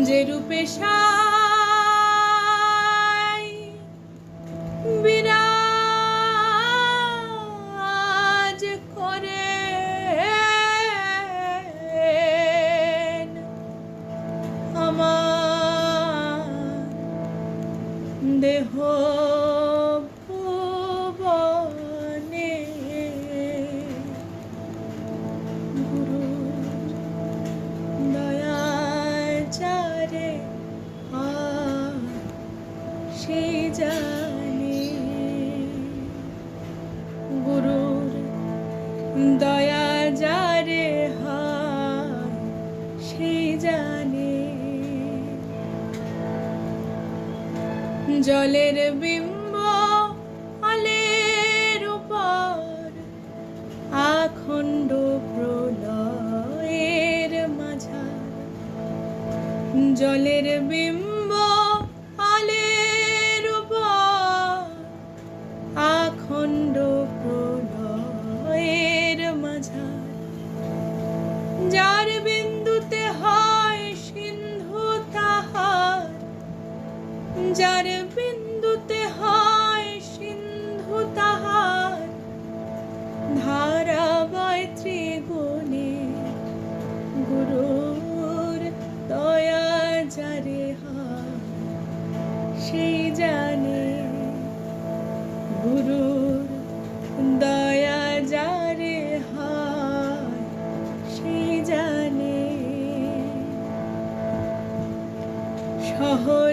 যে রূপে সাই বিরাজ করে আমার দেহ ভুবনে, গুরুর দয়ায় যারে হয় সে জানে, গুরুর দয়া যারে হয় সে জানে। জলের বিম্ব আলের উপর আখণ্ড প্রলয়ের মাঝার, জলের বিম্ব